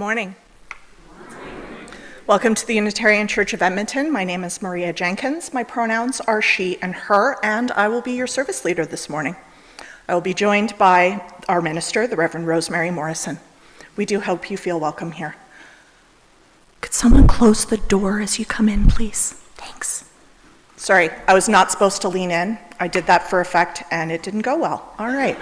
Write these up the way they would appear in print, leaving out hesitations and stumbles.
morning. Welcome to the Unitarian Church of Edmonton. My name is Maria Jenkins. My pronouns are she and her, and I will be your service leader this morning. I will be joined by our minister, the Reverend Rosemary Morrison. We do hope you feel welcome here. Could someone close the door as you come in, please? Thanks. Sorry, I was not supposed to lean in. I did that for effect, and it didn't go well. All right.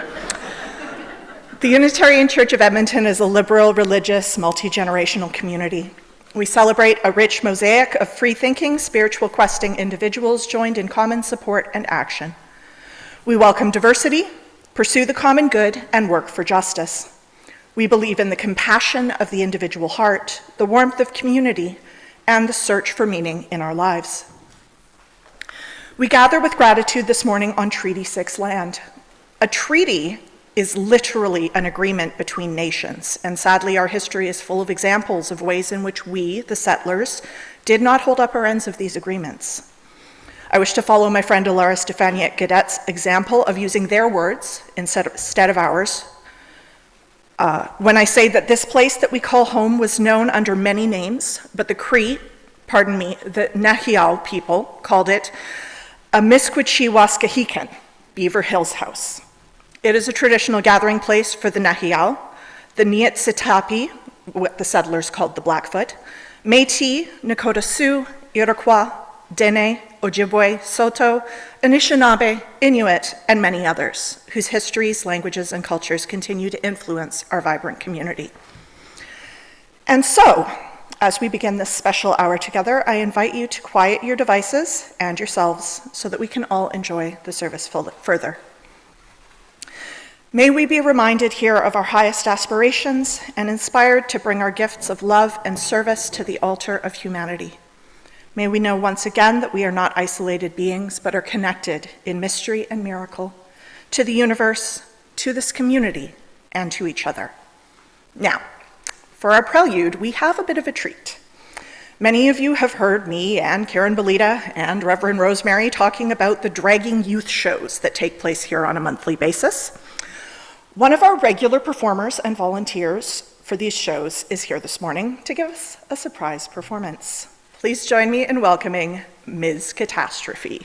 The Unitarian Church of Edmonton is a liberal, religious, multi-generational community. We celebrate a rich mosaic of free-thinking, spiritual questing individuals joined in common support and action. We welcome diversity, pursue the common good, and work for justice. We believe in the compassion of the individual heart, the warmth of community, and the search for meaning in our lives. We gather with gratitude this morning on Treaty 6 land. A treaty is literally an agreement between nations, and sadly our history is full of examples of ways in which we, the settlers, did not hold up our ends of these agreements. I wish to follow my friend Alara Stefaniak-Gadet's example of using their words instead of ours. When I say that this place that we call home was known under many names, but the Nahiao people called it a Misquitchi-Waskahikan, Beaver Hills House. It is a traditional gathering place for the Nahiao, the Nietsitapi, what the settlers called the Blackfoot, Métis, Nakota Sioux, Iroquois, Dene, Ojibwe, Saulteaux, Anishinaabe, Inuit, and many others, whose histories, languages, and cultures continue to influence our vibrant community. And so, as we begin this special hour together, I invite you to quiet your devices and yourselves so that we can all enjoy the service further. May we be reminded here of our highest aspirations and inspired to bring our gifts of love and service to the altar of humanity. May we know once again that we are not isolated beings, but are connected in mystery and miracle to the universe, to this community, and to each other. Now, for our prelude, we have a bit of a treat. Many of you have heard me and Karen Belita and Reverend Rosemary talking about the dragging youth shows that take place here on a monthly basis. One of our regular performers and volunteers for these shows is here this morning to give us a surprise performance. Please join me in welcoming Ms. Catastrophe.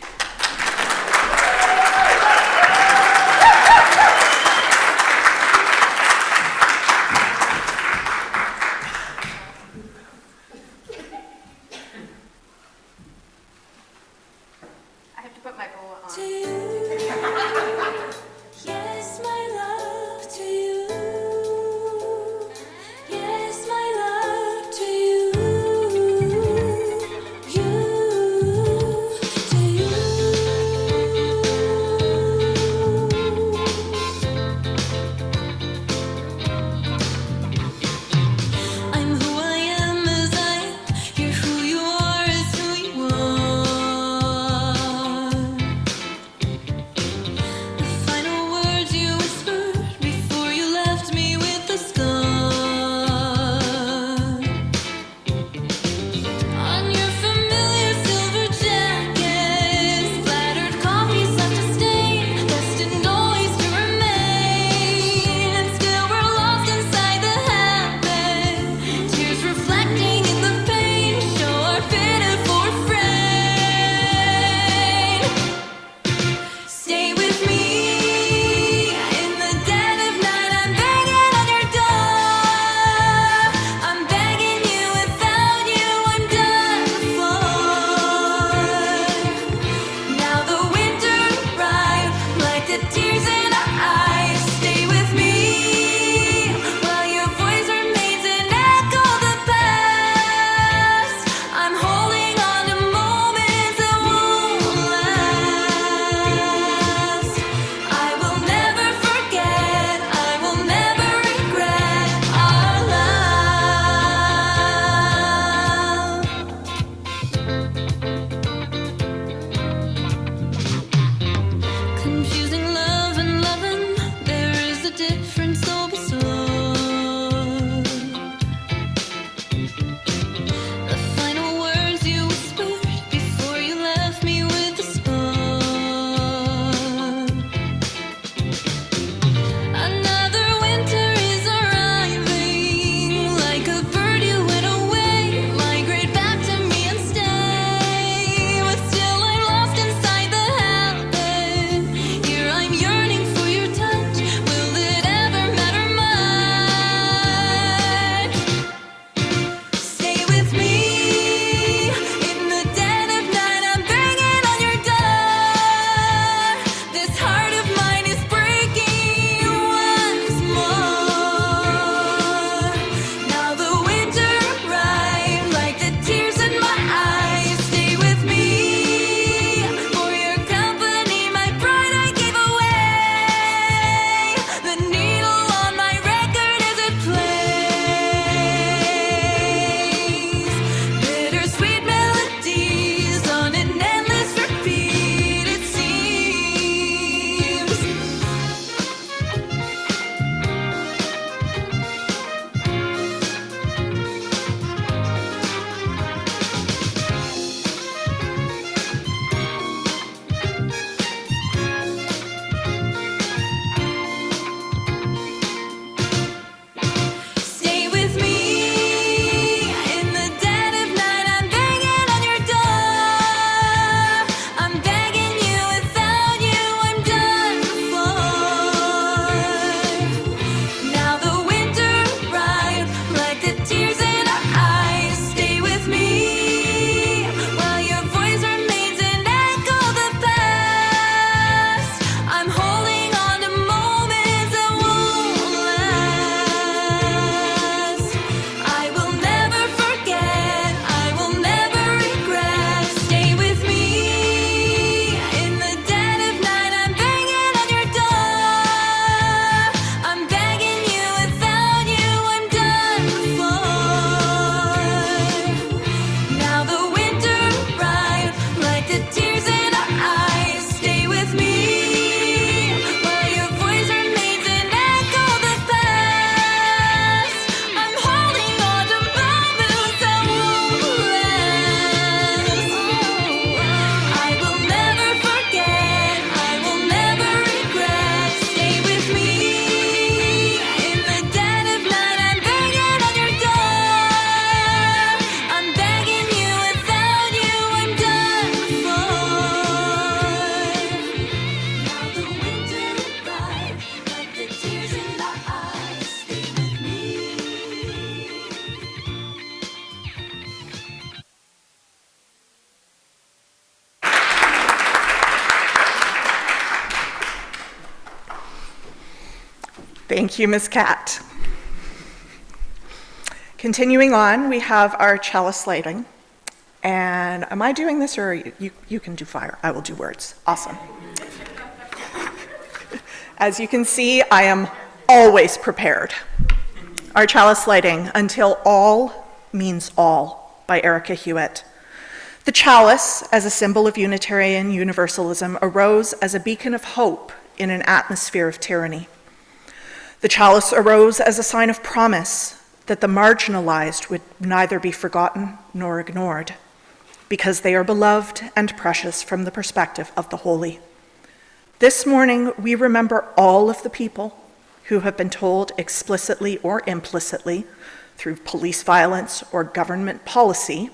I have to put my boa on. You Thank you, Ms. Cat. Continuing on, we have our chalice lighting. And am I doing this, or you can do fire? I will do words. Awesome. As you can see, I am always prepared. Our chalice lighting, Until All Means All, by Erica Hewitt. The chalice, as a symbol of Unitarian Universalism, arose as a beacon of hope in an atmosphere of tyranny. The chalice arose as a sign of promise that the marginalized would neither be forgotten nor ignored, because they are beloved and precious from the perspective of the holy. This morning, we remember all of the people who have been told explicitly or implicitly, through police violence or government policy,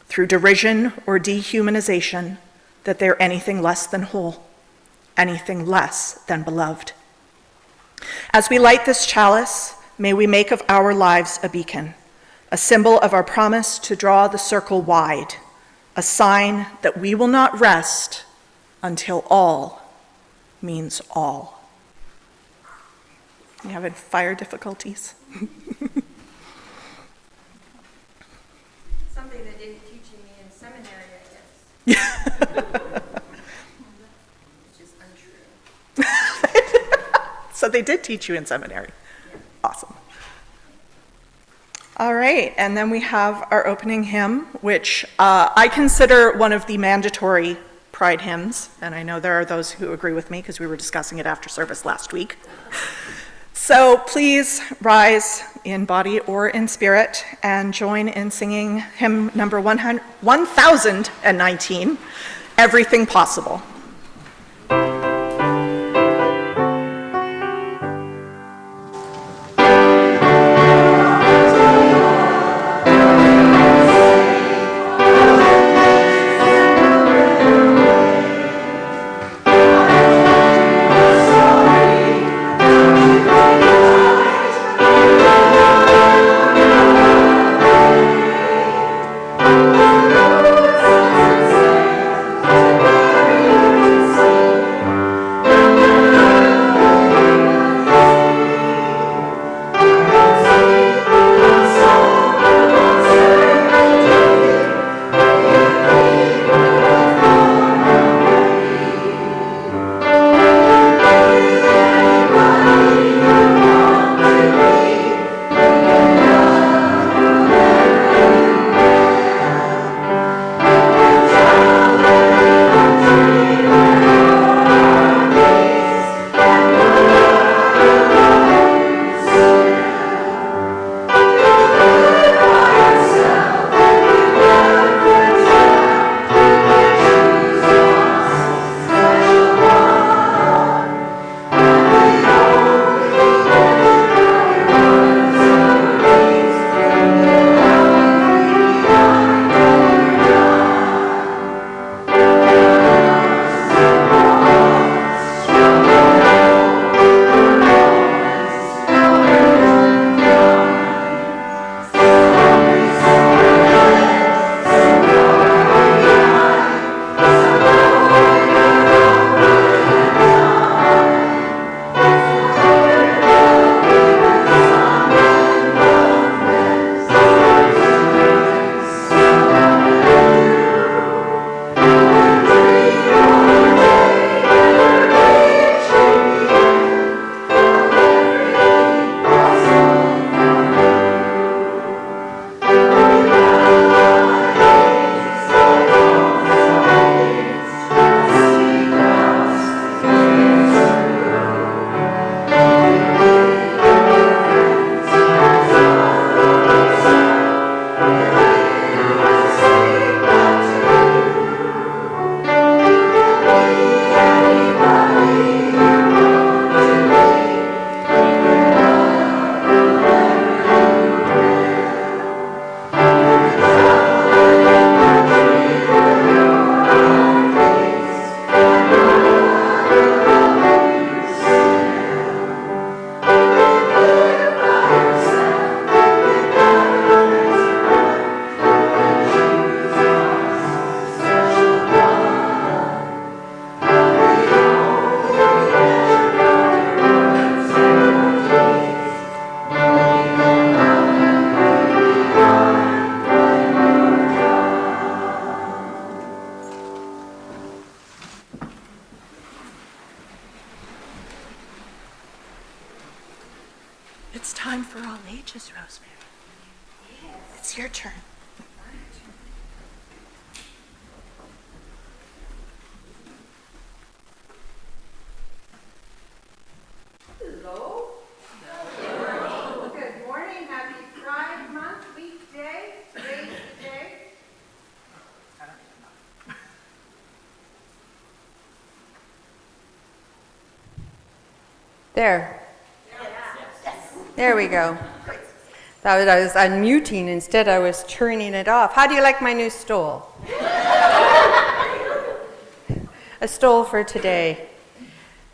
through derision or dehumanization, that they're anything less than whole, anything less than beloved. As we light this chalice, may we make of our lives a beacon, a symbol of our promise to draw the circle wide, a sign that we will not rest until all means all. You having fire difficulties? Something they didn't teach me in seminary, I guess. Which is untrue. So they did teach you in seminary. Yeah. Awesome. All right, and then we have our opening hymn, which I consider one of the mandatory Pride hymns, and I know there are those who agree with me because we were discussing it after service last week. So please rise in body or in spirit and join in singing hymn number 1019, Everything Possible. There. There we go. Thought I was unmuting. Instead, I was turning it off. How do you like my new stole? A stole for today.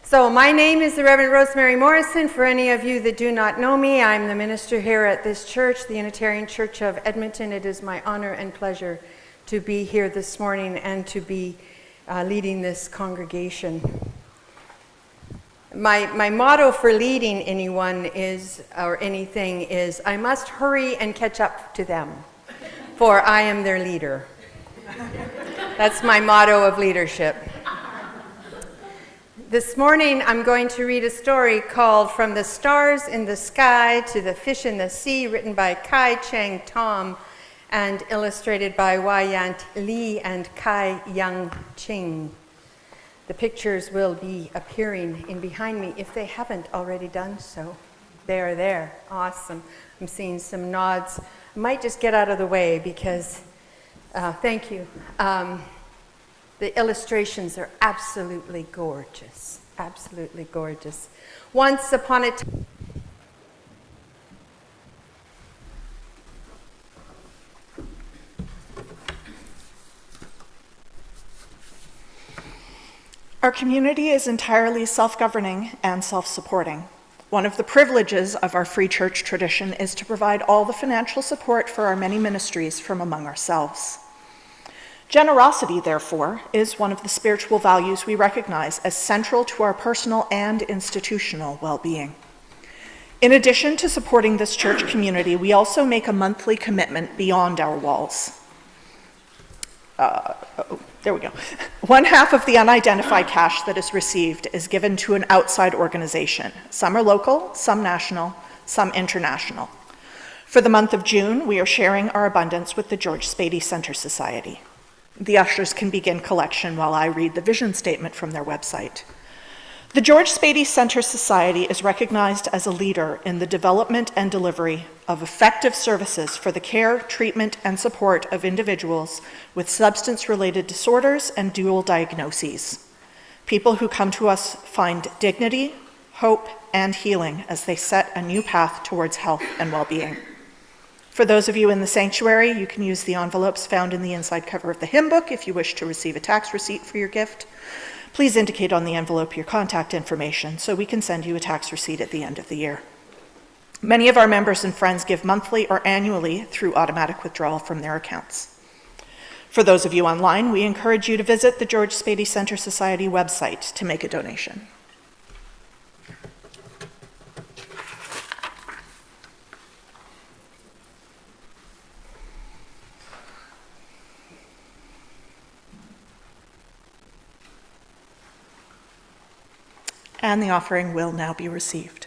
So my name is the Reverend Rosemary Morrison. For any of you that do not know me, I'm the minister here at this church, the Unitarian Church of Edmonton. It is my honor and pleasure to be here this morning and to be leading this congregation. My motto for leading anyone is, or anything is, I must hurry and catch up to them, for I am their leader. That's my motto of leadership. This morning I'm going to read a story called From the Stars in the Sky to the Fish in the Sea, written by Ching, Thom, and illustrated by Wai-Yant Lee and Young Ching. The pictures will be appearing in behind me if they haven't already done so. They are there. Awesome. I'm seeing some nods. I might just get out of the way because, thank you. The illustrations are absolutely gorgeous. Absolutely gorgeous. Once upon a time, our community is entirely self-governing and self-supporting. One of the privileges of our free church tradition is to provide all the financial support for our many ministries from among ourselves. Generosity, therefore, is one of the spiritual values we recognize as central to our personal and institutional well-being. In addition to supporting this church community, we also make a monthly commitment beyond our walls. There we go. One half of the unidentified cash that is received is given to an outside organization. Some are local, some national, some international. For the month of June, we are sharing our abundance with the George Spady Center Society. The ushers can begin collection while I read the vision statement from their website. The George Spady Center Society is recognized as a leader in the development and delivery of effective services for the care, treatment, and support of individuals with substance-related disorders and dual diagnoses. People who come to us find dignity, hope, and healing as they set a new path towards health and well-being. For those of you in the sanctuary, you can use the envelopes found in the inside cover of the hymn book if you wish to receive a tax receipt for your gift. Please indicate on the envelope your contact information so we can send you a tax receipt at the end of the year. Many of our members and friends give monthly or annually through automatic withdrawal from their accounts. For those of you online, we encourage you to visit the George Spady Center Society website to make a donation. And the offering will now be received.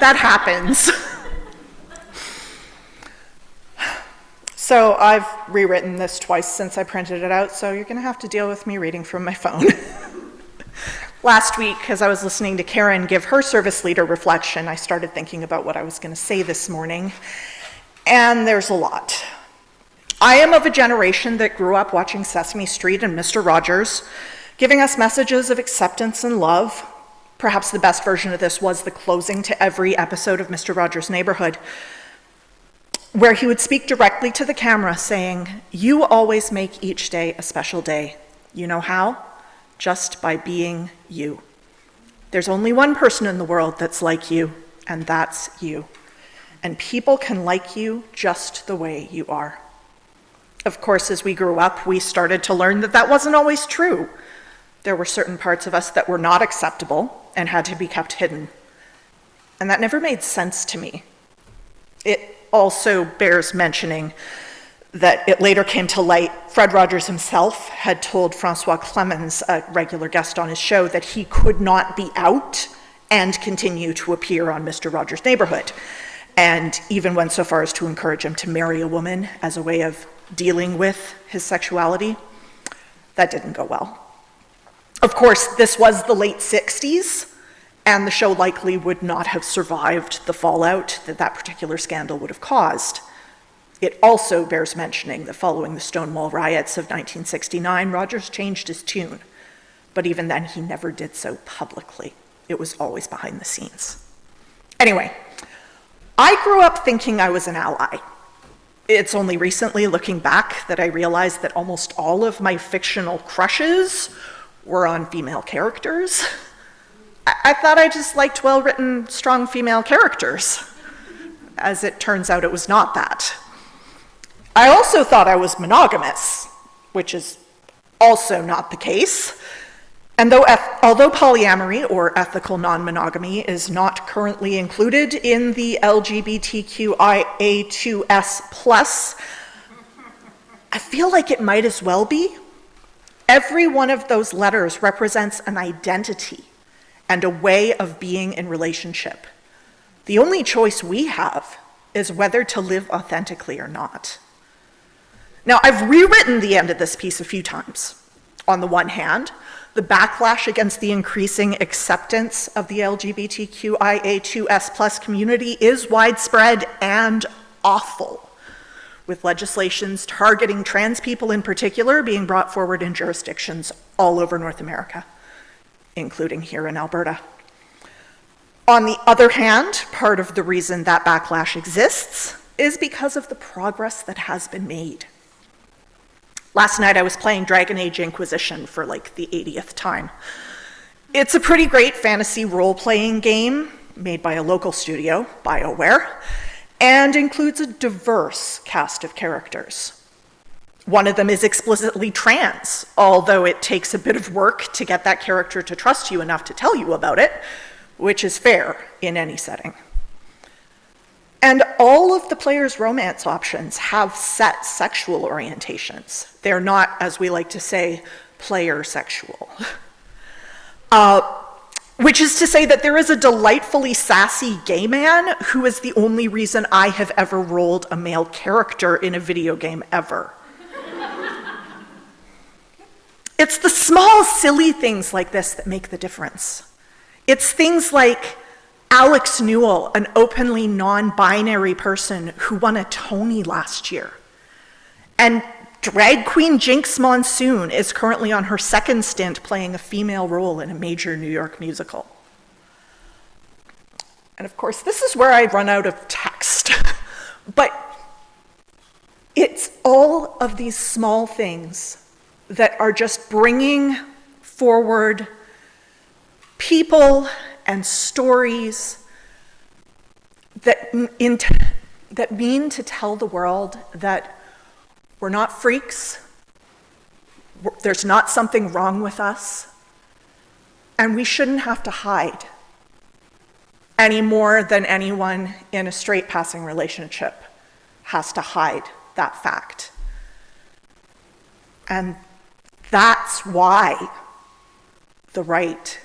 That happens. So I've rewritten this twice since I printed it out, so you're going to have to deal with me reading from my phone. Last week, as I was listening to Karen give her service leader reflection, I started thinking about what I was going to say this morning, and there's a lot. I am of a generation that grew up watching Sesame Street and Mr. Rogers, giving us messages of acceptance and love. Perhaps the best version of this was the closing to every episode of Mr. Rogers' Neighborhood, where he would speak directly to the camera saying, "You always make each day a special day. You know how? Just by being you. There's only one person in the world that's like you, and that's you. And people can like you just the way you are." Of course, as we grew up, we started to learn that that wasn't always true. There were certain parts of us that were not acceptable and had to be kept hidden. And that never made sense to me. It also bears mentioning that it later came to light, Fred Rogers himself had told Francois Clemens, a regular guest on his show, that he could not be out and continue to appear on Mr. Rogers' Neighborhood, and even went so far as to encourage him to marry a woman as a way of dealing with his sexuality. That didn't go well. Of course, this was the late 60s, and the show likely would not have survived the fallout that that particular scandal would have caused. It also bears mentioning that following the Stonewall riots of 1969, Rogers changed his tune, but even then he never did so publicly. It was always behind the scenes. Anyway, I grew up thinking I was an ally. It's only recently, looking back, that I realized that almost all of my fictional crushes were on female characters. I thought I just liked well-written, strong female characters. As it turns out, it was not that. I also thought I was monogamous, which is also not the case. And although polyamory, or ethical non-monogamy, is not currently included in the LGBTQIA2S+, I feel like it might as well be. Every one of those letters represents an identity and a way of being in relationship. The only choice we have is whether to live authentically or not. Now, I've rewritten the end of this piece a few times. On the one hand, the backlash against the increasing acceptance of the LGBTQIA2S+ community is widespread and awful, with legislations targeting trans people in particular being brought forward in jurisdictions all over North America, including here in Alberta. On the other hand, part of the reason that backlash exists is because of the progress that has been made. Last night I was playing Dragon Age Inquisition for like the 80th time. It's a pretty great fantasy role-playing game made by a local studio, BioWare, and includes a diverse cast of characters. One of them is explicitly trans, although it takes a bit of work to get that character to trust you enough to tell you about it, which is fair in any setting. And all of the players' romance options have set sexual orientations. They're not, as we like to say, player sexual. Which is to say that there is a delightfully sassy gay man who is the only reason I have ever rolled a male character in a video game ever. It's the small, silly things like this that make the difference. It's things like Alex Newell, an openly non-binary person who won a Tony last year. And drag queen Jinx Monsoon is currently on her second stint playing a female role in a major New York musical. And of course, this is where I run out of text. But it's all of these small things that are just bringing forward people and stories that mean to tell the world that we're not freaks, there's not something wrong with us, and we shouldn't have to hide any more than anyone in a straight passing relationship has to hide that fact. And that's why the right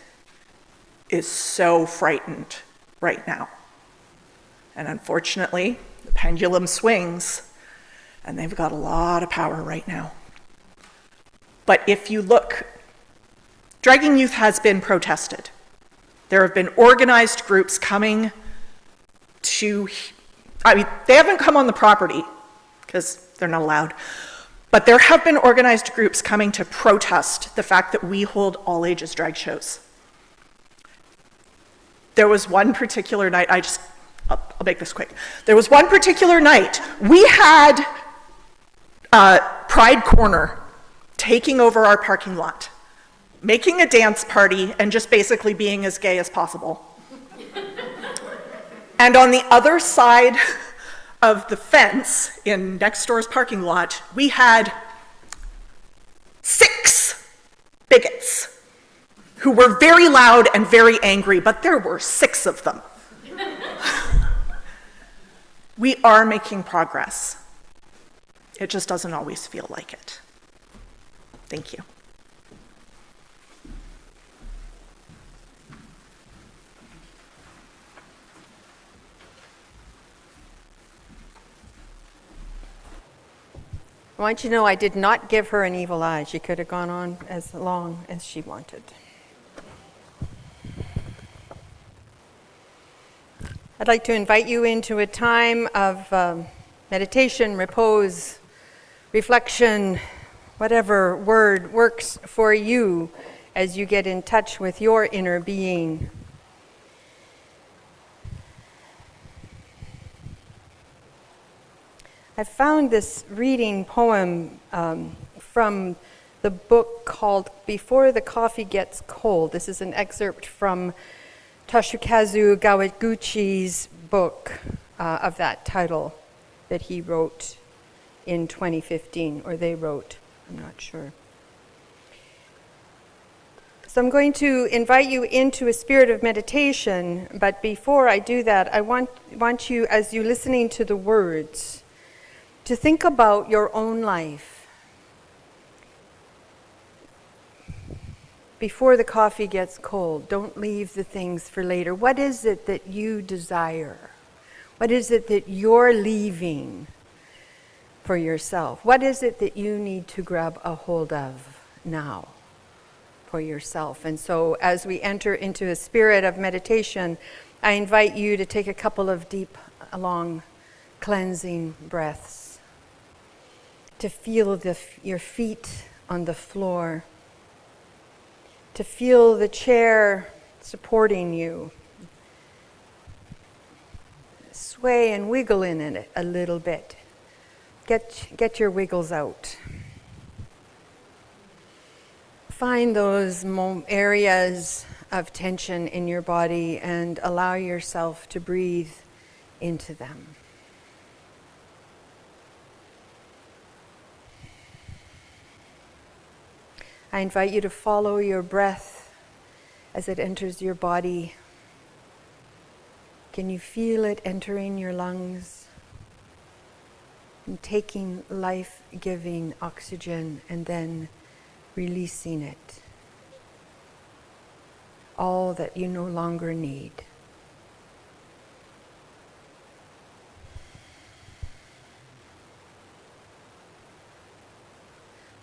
is so frightened right now. And unfortunately, the pendulum swings, and they've got a lot of power right now. But if you look, Dragging Youth has been protested. There have been organized groups coming to, they haven't come on the property, because they're not allowed, but there have been organized groups coming to protest the fact that we hold all ages drag shows. There was one particular night, I'll make this quick. There was one particular night, we had Pride Corner taking over our parking lot, making a dance party and just basically being as gay as possible. And on the other side of the fence in next door's parking lot, we had 6 bigots who were very loud and very angry, but there were 6 of them. We are making progress. It just doesn't always feel like it. Thank you. I want you to know I did not give her an evil eye. She could have gone on as long as she wanted. I'd like to invite you into a time of meditation, repose, reflection, whatever word works for you as you get in touch with your inner being. I found this reading poem from the book called Before the Coffee Gets Cold. This is an excerpt from Toshikazu Kawaguchi's book of that title that he wrote in 2015, or they wrote, I'm not sure. So I'm going to invite you into a spirit of meditation, but before I do that, I want you, as you're listening to the words, to think about your own life. Before the coffee gets cold, don't leave the things for later. What is it that you desire? What is it that you're leaving for yourself? What is it that you need to grab a hold of now for yourself? And so as we enter into a spirit of meditation, I invite you to take a couple of deep, long, cleansing breaths, to feel your feet on the floor, to feel the chair supporting you. Sway and wiggle in it a little bit. Get your wiggles out. Find those areas of tension in your body and allow yourself to breathe into them. I invite you to follow your breath as it enters your body. Can you feel it entering your lungs and taking life-giving oxygen and then releasing it? All that you no longer need.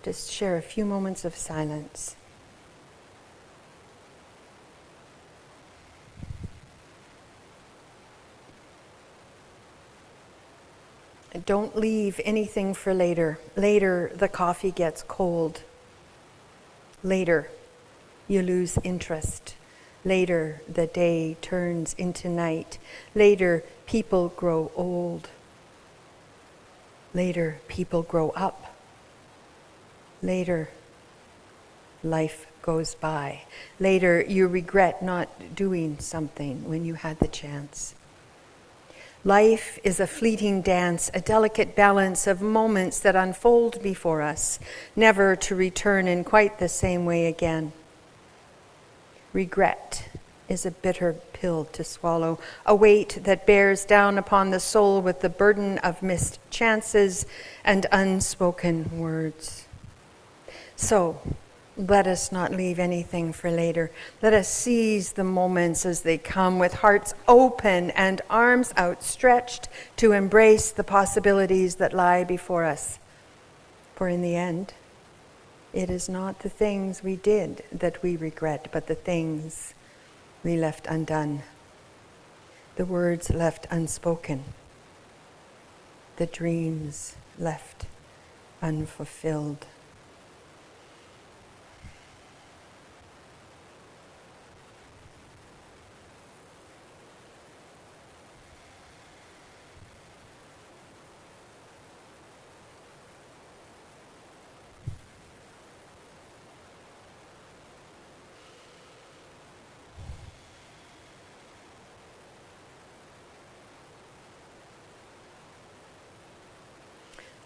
Just share a few moments of silence. And don't leave anything for later. Later, the coffee gets cold. Later, you lose interest. Later, the day turns into night. Later, people grow old. Later, people grow up. Later, life goes by. Later, you regret not doing something when you had the chance. Life is a fleeting dance, a delicate balance of moments that unfold before us, never to return in quite the same way again. Regret is a bitter pill to swallow, a weight that bears down upon the soul with the burden of missed chances and unspoken words. So, let us not leave anything for later. Let us seize the moments as they come with hearts open and arms outstretched to embrace the possibilities that lie before us. For in the end, it is not the things we did that we regret, but the things we left undone, the words left unspoken, the dreams left unfulfilled.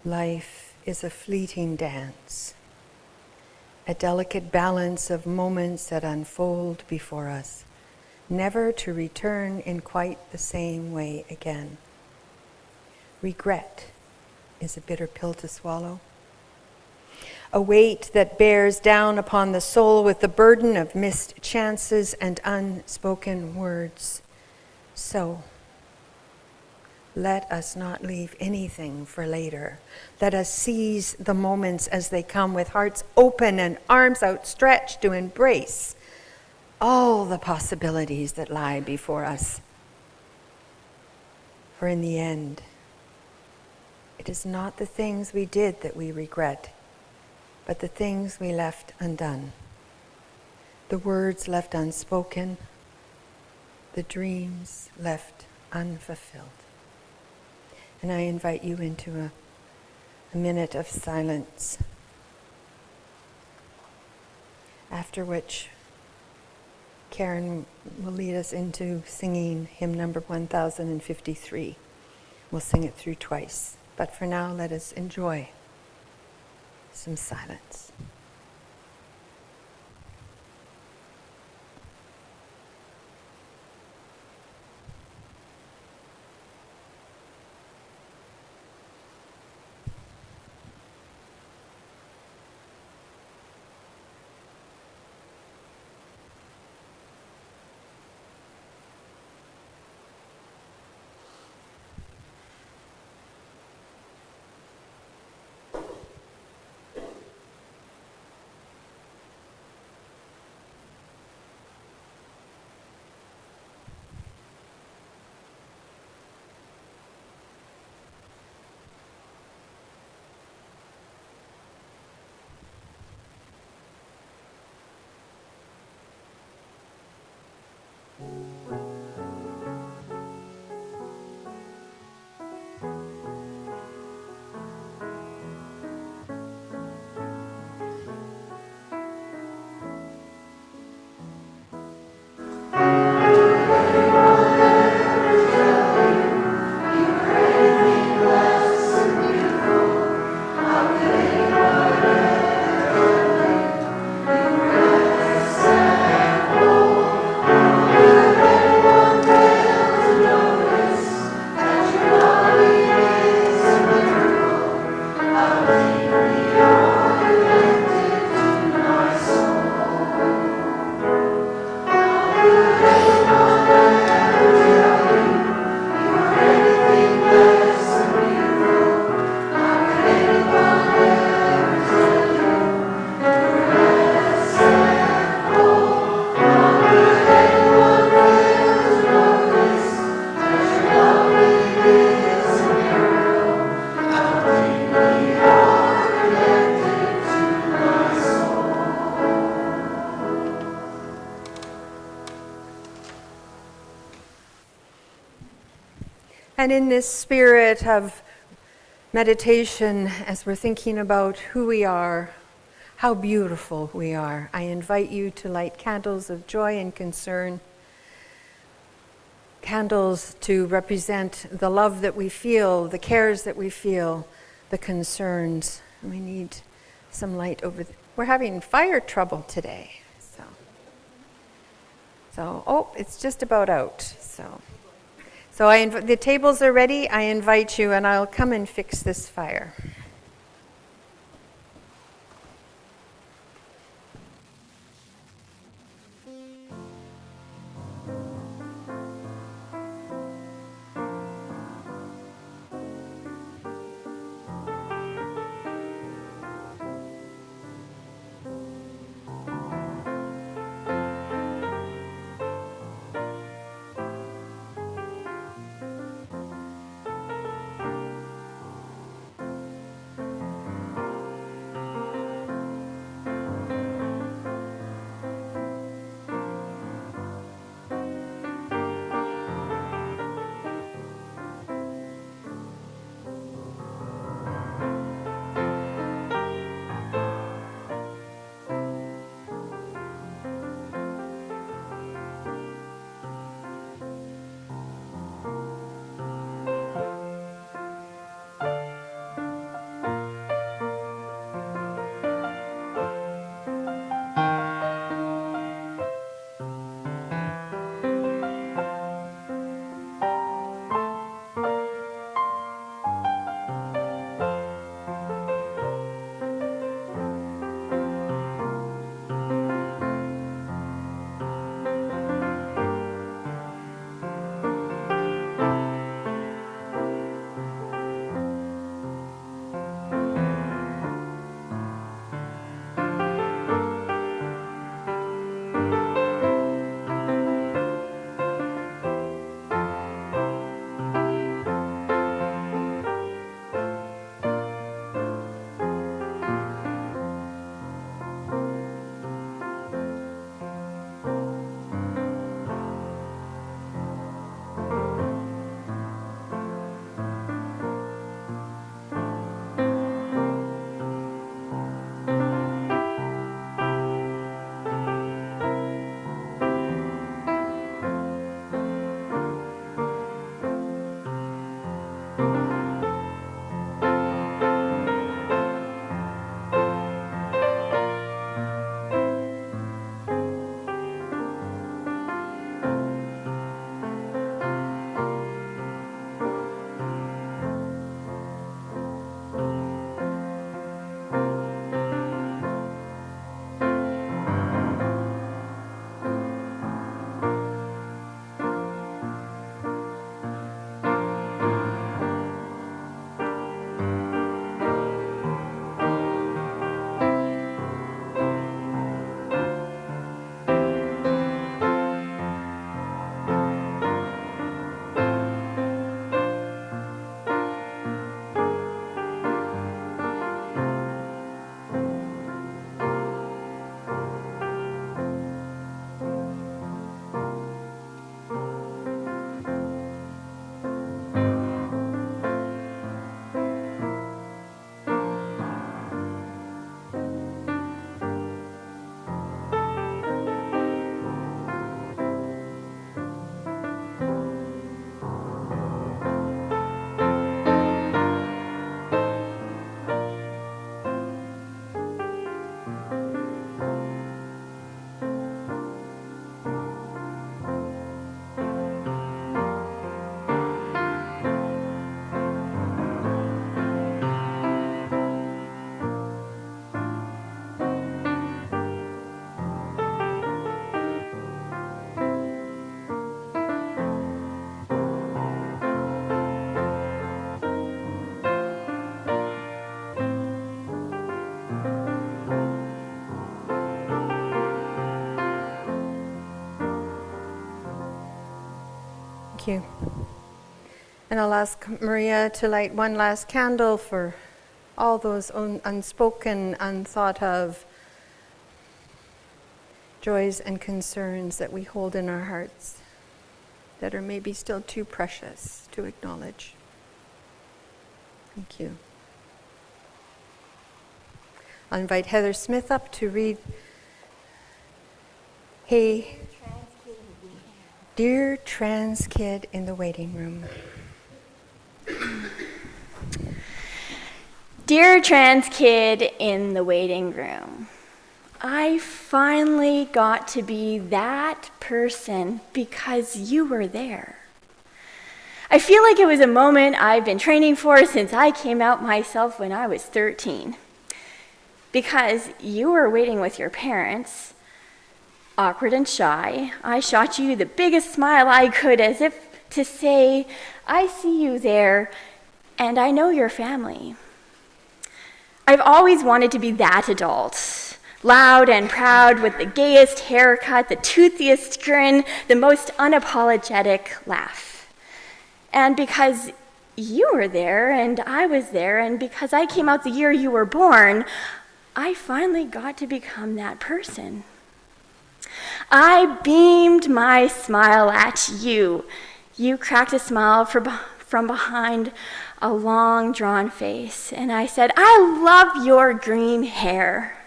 Life is a fleeting dance, a delicate balance of moments that unfold before us, never to return in quite the same way again. Regret is a bitter pill to swallow. A weight that bears down upon the soul with the burden of missed chances and unspoken words. So, let us not leave anything for later. Let us seize the moments as they come with hearts open and arms outstretched to embrace all the possibilities that lie before us. For in the end, it is not the things we did that we regret, but the things we left undone, the words left unspoken, the dreams left unfulfilled. And I invite you into a minute of silence, after which Karen will lead us into singing hymn number 1053. We'll sing it through twice, but for now let us enjoy some silence. And in this spirit of meditation, as we're thinking about who we are, how beautiful we are, I invite you to light candles of joy and concern, candles to represent the love that we feel, the cares that we feel, the concerns. We need some light over we're having fire trouble today. So, it's just about out. So the tables are ready. I invite you, and I'll come and fix this fire. Thank you. And I'll ask Maria to light one last candle for all those unspoken, unthought of joys and concerns that we hold in our hearts that are maybe still too precious to acknowledge. Thank you. I'll invite Heather Smith up to read Hey, Dear Trans Kid in the Waiting Room. Dear trans kid in the waiting room, I finally got to be that person because you were there. I feel like it was a moment I've been training for since I came out myself when I was 13. Because you were waiting with your parents, awkward and shy, I shot you the biggest smile I could as if to say, I see you there and I know your family. I've always wanted to be that adult, loud and proud with the gayest haircut, the toothiest grin, the most unapologetic laugh. And because you were there and I was there, and because I came out the year you were born, I finally got to become that person. I beamed my smile at you. You cracked a smile from behind a long, drawn face, and I said, I love your green hair.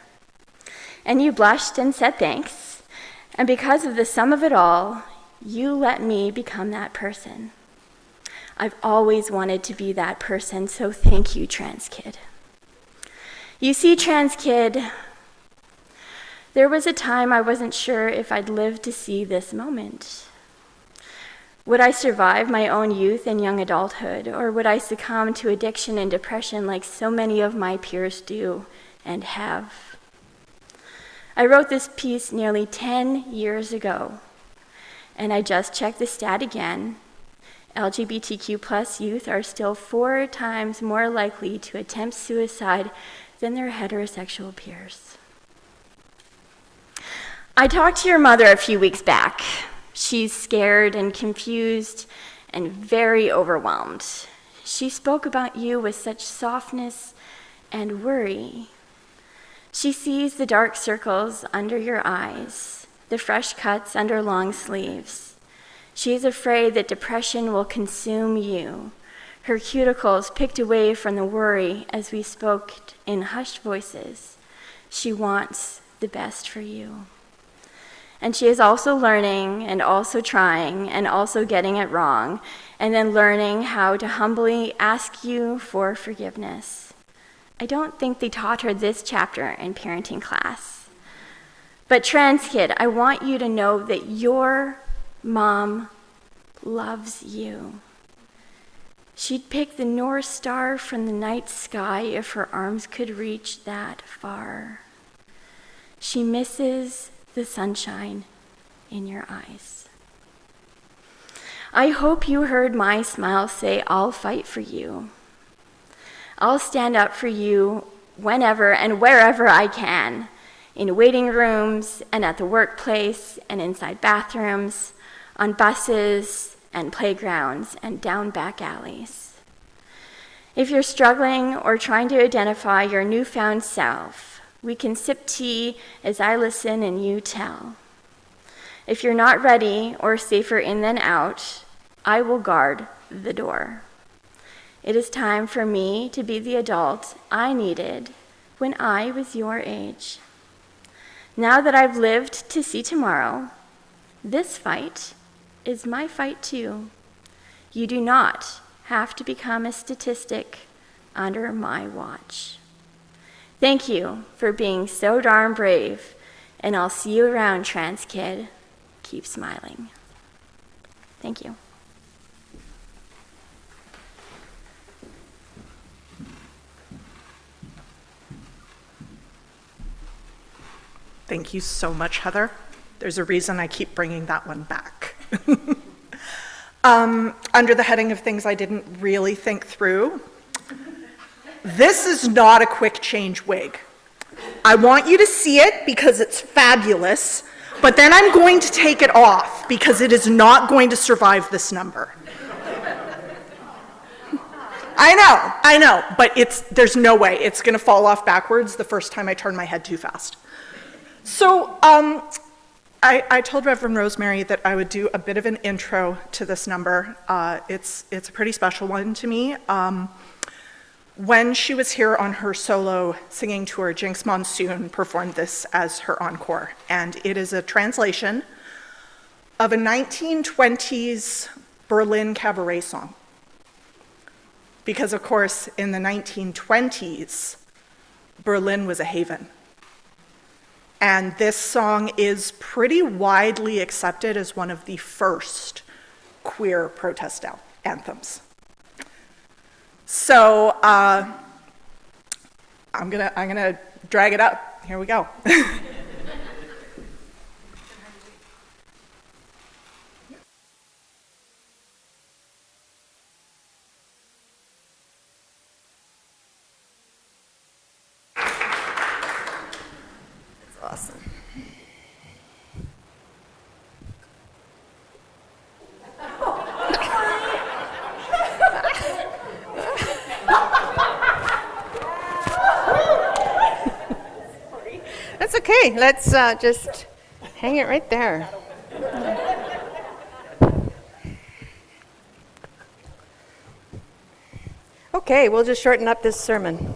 And you blushed and said thanks, and because of the sum of it all, you let me become that person. I've always wanted to be that person, so thank you, trans kid. You see, trans kid, there was a time I wasn't sure if I'd live to see this moment. Would I survive my own youth and young adulthood, or would I succumb to addiction and depression like so many of my peers do and have? I wrote this piece nearly 10 years ago, and I just checked the stat again. LGBTQ plus youth are still 4 times more likely to attempt suicide than their heterosexual peers. I talked to your mother a few weeks back. She's scared and confused and very overwhelmed. She spoke about you with such softness and worry. She sees the dark circles under your eyes, the fresh cuts under long sleeves. She is afraid that depression will consume you. Her cuticles picked away from the worry as we spoke in hushed voices. She wants the best for you. And she is also learning and also trying and also getting it wrong, and then learning how to humbly ask you for forgiveness. I don't think they taught her this chapter in parenting class. But trans kid, I want you to know that your mom loves you. She'd pick the North Star from the night sky if her arms could reach that far. She misses the sunshine in your eyes. I hope you heard my smile say, I'll fight for you. I'll stand up for you whenever and wherever I can, in waiting rooms and at the workplace and inside bathrooms, on buses and playgrounds and down back alleys. If you're struggling or trying to identify your newfound self, we can sip tea as I listen and you tell. If you're not ready or safer in than out, I will guard the door. It is time for me to be the adult I needed when I was your age. Now that I've lived to see tomorrow, this fight is my fight too. You do not have to become a statistic under my watch. Thank you for being so darn brave, and I'll see you around, trans kid. Keep smiling. Thank you. Thank you so much, Heather. There's a reason I keep bringing that one back. Under the heading of things I didn't really think through, this is not a quick change wig. I want you to see it because it's fabulous, But then I'm going to take it off because it is not going to survive this number. I know, but there's no way. It's going to fall off backwards the first time I turn my head too fast. So I told Reverend Rosemary that I would do a bit of an intro to this number. It's a pretty special one to me. When she was here on her solo singing tour, Jinx Monsoon performed this as her encore, and it is a translation of a 1920s Berlin cabaret song. Because, of course, in the 1920s, Berlin was a haven. And this song is pretty widely accepted as one of the first queer protest anthems. So I'm gonna drag it up. Here we go. Awesome. That's okay. Let's just hang it right there. Okay, we'll just shorten up this sermon.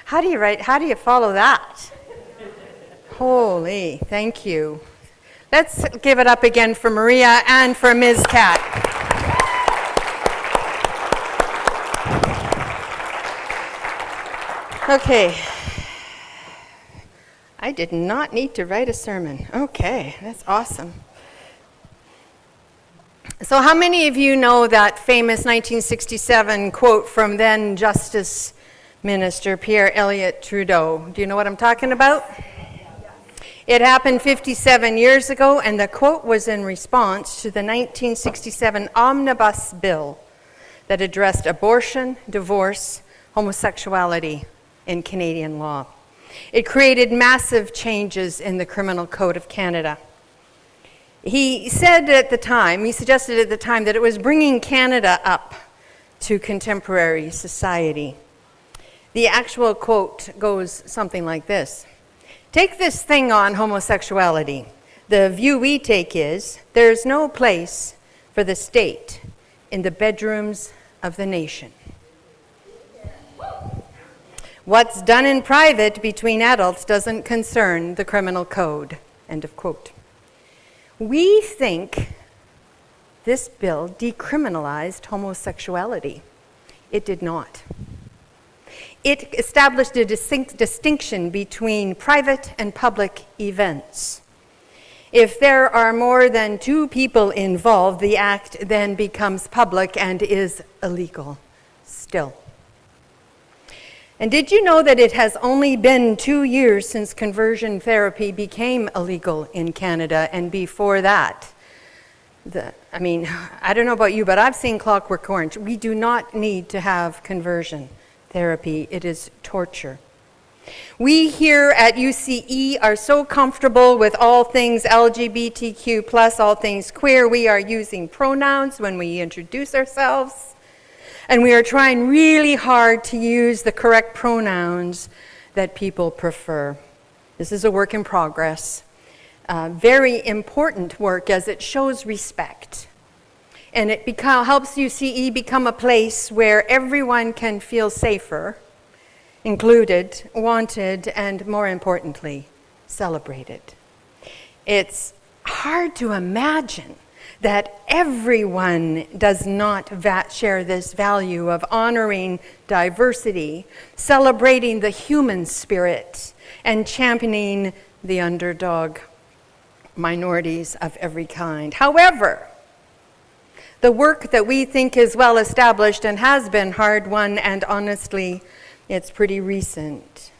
How do you follow that? Holy, thank you. Let's give it up again for Maria and for Ms. Cat. Okay. I did not need to write a sermon. Okay, that's awesome. So how many of you know that famous 1967 quote from then Justice Minister Pierre Elliott Trudeau? Do you know what I'm talking about? It happened 57 years ago, and the quote was in response to the 1967 Omnibus Bill that addressed abortion, divorce, homosexuality in Canadian law. It created massive changes in the Criminal Code of Canada. He suggested at the time that it was bringing Canada up to contemporary society. The actual quote goes something like this. Take this thing on homosexuality. The view we take is there's no place for the state in the bedrooms of the nation. What's done in private between adults doesn't concern the criminal code. End of quote. We think this bill decriminalized homosexuality. It did not. It established a distinction between private and public events. If there are more than two people involved, the act then becomes public and is illegal still. And did you know that it has only been 2 years since conversion therapy became illegal in Canada, and before that, I don't know about you, but I've seen Clockwork Orange. We do not need to have conversion therapy. It is torture. We here at UCE are so comfortable with all things LGBTQ+, all things queer. We are using pronouns when we introduce ourselves, and we are trying really hard to use the correct pronouns that people prefer. This is a work in progress. Very important work as it shows respect. And it helps UCE become a place where everyone can feel safer, included, wanted, and more importantly, celebrated. It's hard to imagine that everyone does not share this value of honoring diversity, celebrating the human spirit, and championing the underdog minorities of every kind. However, the work that we think is well established and has been hard-won, and honestly, it's pretty recent,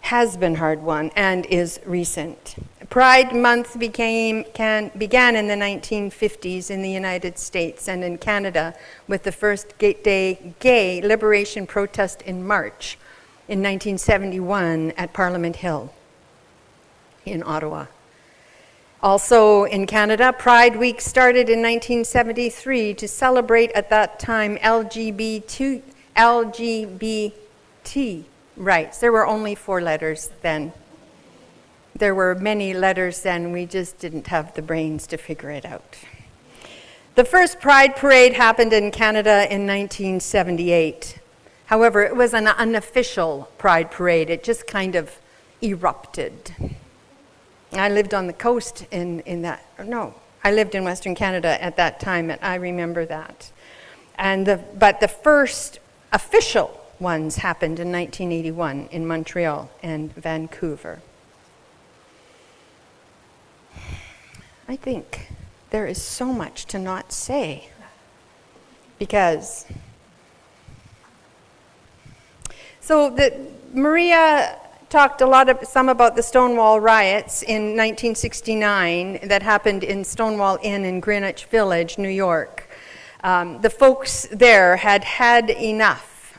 has been hard-won and is recent. Pride Month began in the 1950s in the United States and in Canada with the first gay liberation protest in March in 1971 at Parliament Hill in Ottawa. Also in Canada, Pride Week started in 1973 to celebrate at that time LGBT rights. There were only 4 letters then. There were many letters then, we just didn't have the brains to figure it out. The first Pride Parade happened in Canada in 1978. However, it was an unofficial Pride Parade. It just kind of erupted. I lived on the coast I lived in Western Canada at that time, and I remember that. But the first official ones happened in 1981 in Montreal and Vancouver. I think there is so much to not say because Maria talked some about the Stonewall riots in 1969 that happened in Stonewall Inn in Greenwich Village, New York. The folks there had enough.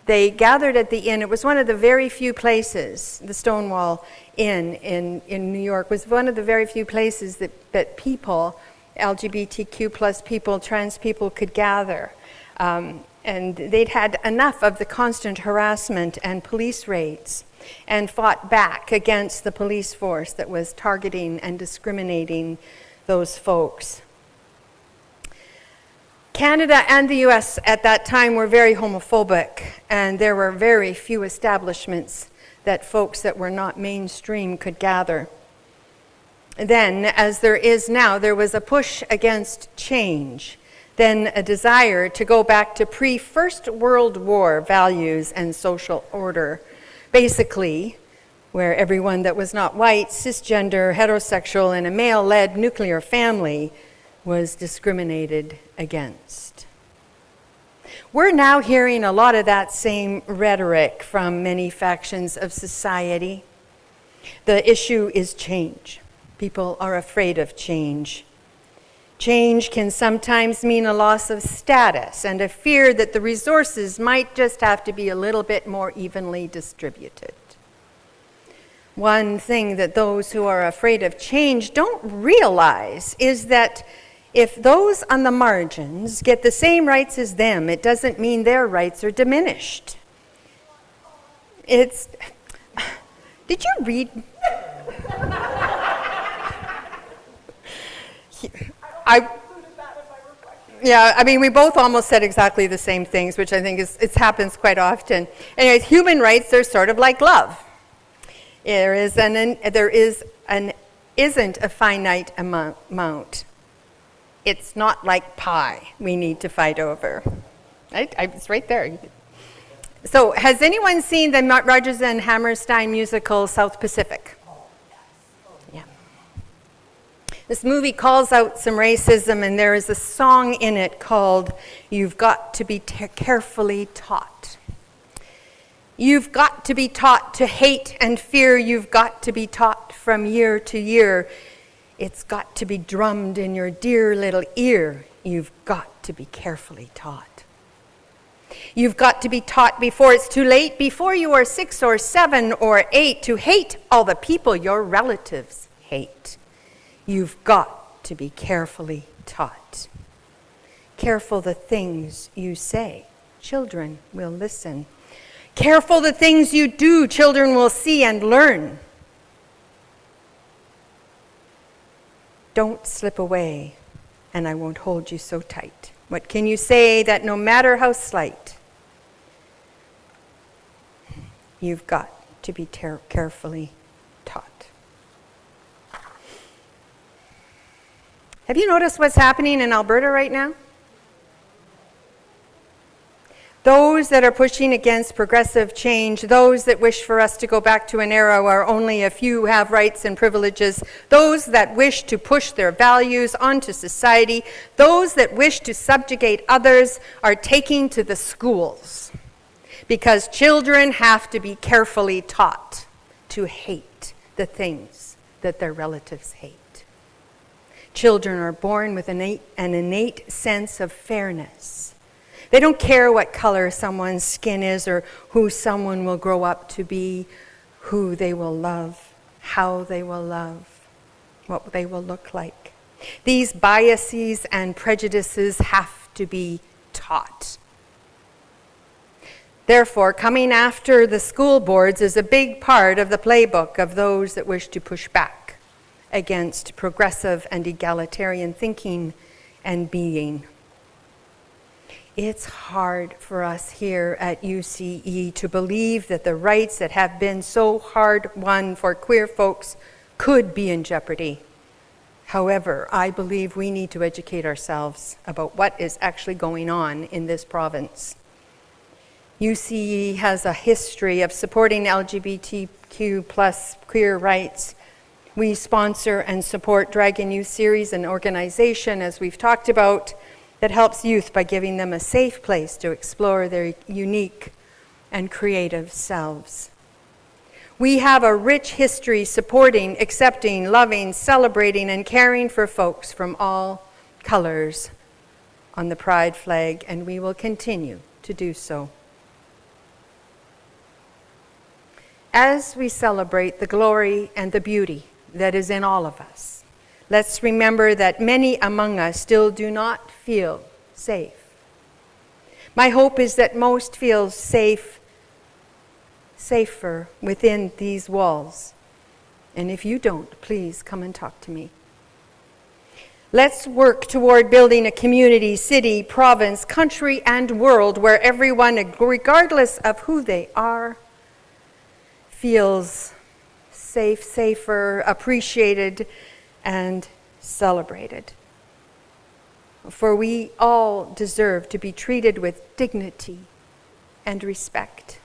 They gathered at the inn. It was one of the very few places, the Stonewall Inn in New York was one of the very few places that people, LGBTQ plus people, trans people could gather. And they'd had enough of the constant harassment and police raids and fought back against the police force that was targeting and discriminating those folks. Canada and the US at that time were very homophobic, and there were very few establishments that folks that were not mainstream could gather. Then, as there is now, there was a push against change, then a desire to go back to pre-First World War values and social order, basically where everyone that was not white, cisgender, heterosexual, in a male-led nuclear family was discriminated against. We're now hearing a lot of that same rhetoric from many factions of society. The issue is change. People are afraid of change. Change can sometimes mean a loss of status and a fear that the resources might just have to be a little bit more evenly distributed. One thing that those who are afraid of change don't realize is that if those on the margins get the same rights as them, it doesn't mean their rights are diminished. Did you read? We both almost said exactly the same things, which I think it happens quite often. Anyways, human rights are sort of like love. There isn't a finite amount. It's not like pie we need to fight over. It's right there. So, has anyone seen the Rodgers and Hammerstein musical South Pacific? Yeah. This movie calls out some racism, and there is a song in it called "You've Got to Be Carefully Taught." You've got to be taught to hate and fear. You've got to be taught from year to year. It's got to be drummed in your dear little ear. You've got to be carefully taught. You've got to be taught before it's too late, before you are 6 or 7 or 8, to hate all the people your relatives hate. You've got to be carefully taught. Careful the things you say, children will listen. Careful the things you do, children will see and learn. Don't slip away, and I won't hold you so tight. What can you say that no matter how slight, you've got to be carefully taught? Have you noticed what's happening in Alberta right now? Those that are pushing against progressive change, those that wish for us to go back to an era where only a few have rights and privileges, those that wish to push their values onto society, those that wish to subjugate others are taking to the schools because children have to be carefully taught to hate the things that their relatives hate. Children are born with an innate sense of fairness. They don't care what color someone's skin is or who someone will grow up to be, who they will love, how they will love, what they will look like. These biases and prejudices have to be taught. Therefore, coming after the school boards is a big part of the playbook of those that wish to push back against progressive and egalitarian thinking and being. It's hard for us here at UCE to believe that the rights that have been so hard won for queer folks could be in jeopardy. However, I believe we need to educate ourselves about what is actually going on in this province. UCE has a history of supporting LGBTQ plus queer rights. We sponsor and support Dragon Youth Series, an organization, as we've talked about, that helps youth by giving them a safe place to explore their unique and creative selves. We have a rich history supporting, accepting, loving, celebrating, and caring for folks from all colors on the Pride flag, and we will continue to do so. As we celebrate the glory and the beauty that is in all of us, let's remember that many among us still do not feel safe. My hope is that most feel safer within these walls. And if you don't, please come and talk to me. Let's work toward building a community, city, province, country, and world where everyone, regardless of who they are, feels safe, safer, appreciated, and celebrated. For we all deserve to be treated with dignity and respect.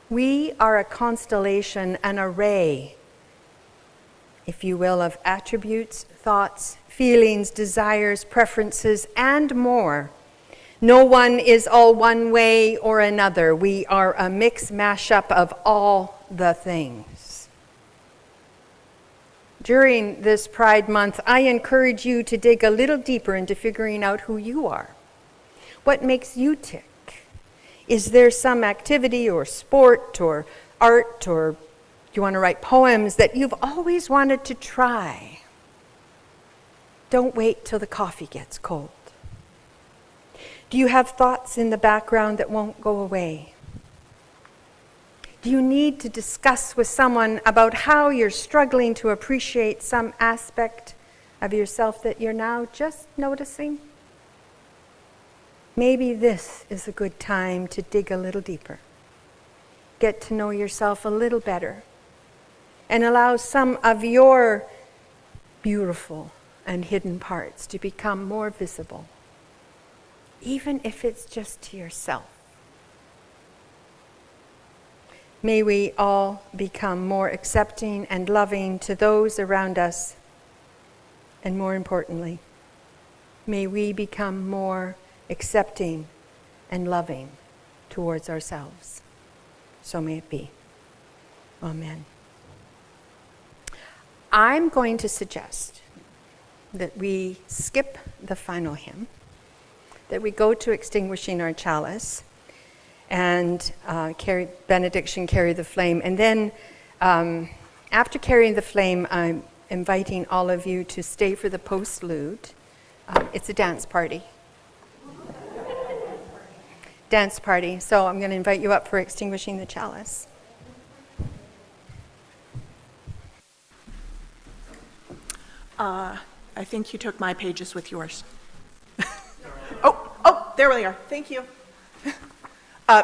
We are a constellation, an array, if you will, of attributes, thoughts, feelings, desires, preferences, and more. No one is all one way or another. We are a mix mashup of all the things. During this Pride Month, I encourage you to dig a little deeper into figuring out who you are. What makes you tick? Is there some activity or sport or art, or you want to write poems that you've always wanted to try? Don't wait till the coffee gets cold. Do you have thoughts in the background that won't go away? Do you need to discuss with someone about how you're struggling to appreciate some aspect of yourself that you're now just noticing? Maybe this is a good time to dig a little deeper. Get to know yourself a little better and allow some of your beautiful and hidden parts to become more visible, even if it's just to yourself. May we all become more accepting and loving to those around us, and more importantly, may we become more accepting and loving towards ourselves. So may it be. Amen. I'm going to suggest that we skip the final hymn, that we go to Extinguishing our Chalice, and benediction, carry the flame. And then after carrying the flame, I'm inviting all of you to stay for the postlude. It's a dance party. Dance party. So I'm going to invite you up for Extinguishing the Chalice. I think you took my pages with yours. Oh, there we are. Thank you.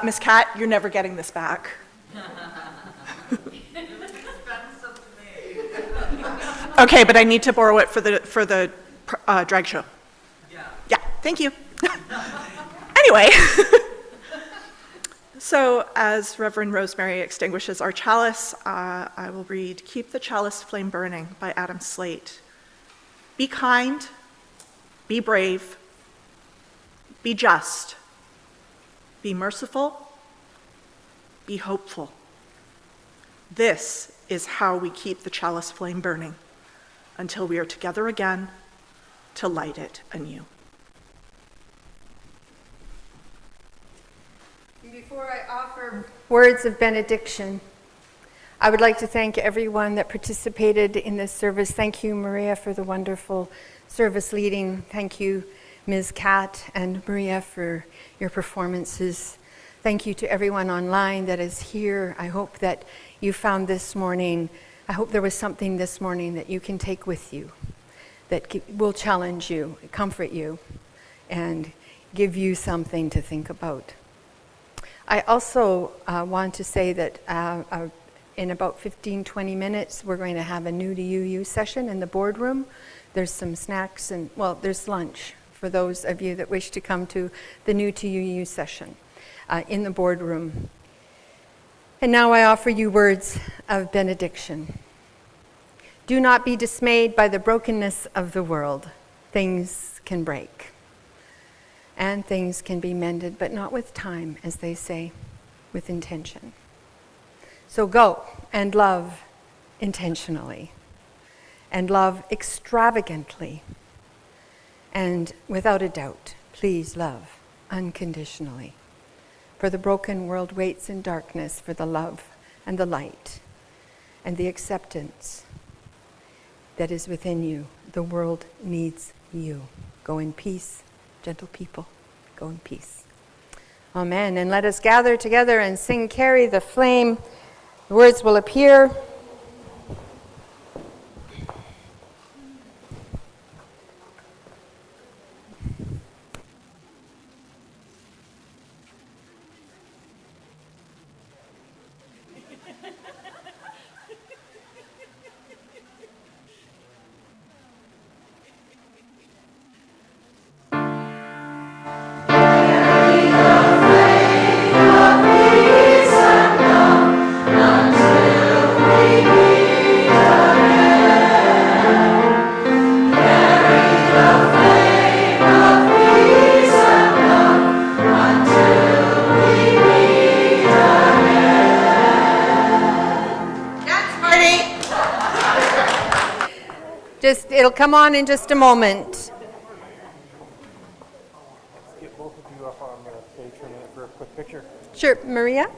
Miss Cat, you're never getting this back. Okay, but I need to borrow it for the drag show. Yeah, thank you. Anyway, so as Reverend Rosemary extinguishes our chalice, I will read "Keep the Chalice Flame Burning" by Adam Slate. Be kind, be brave, be just, be merciful, be hopeful. This is how we keep the chalice flame burning until we are together again to light it anew. Before I offer words of benediction, I would like to thank everyone that participated in this service. Thank you, Maria, for the wonderful service leading. Thank you, Ms. Kat and Maria, for your performances. Thank you to everyone online that is here. I hope that you found this morning, I hope there was something this morning that you can take with you, that will challenge you, comfort you, and give you something to think about. I also want to say that in about 15-20 minutes, we're going to have a New to You session in the boardroom. There's some snacks and, well, there's lunch for those of you that wish to come to the New to You session in the boardroom. And now I offer you words of benediction. Do not be dismayed by the brokenness of the world. Things can break. And things can be mended, but not with time, as they say, with intention. So go and love intentionally, and love extravagantly, and without a doubt, please love unconditionally. For the broken world waits in darkness for the love and the light and the acceptance that is within you. The world needs you. Go in peace, gentle people. Go in peace. Amen. And let us gather together and sing Carry the Flame. The words will appear. It'll come on in just a moment. Let's get both of you up on the stage for a minute for a quick picture. Sure, Maria?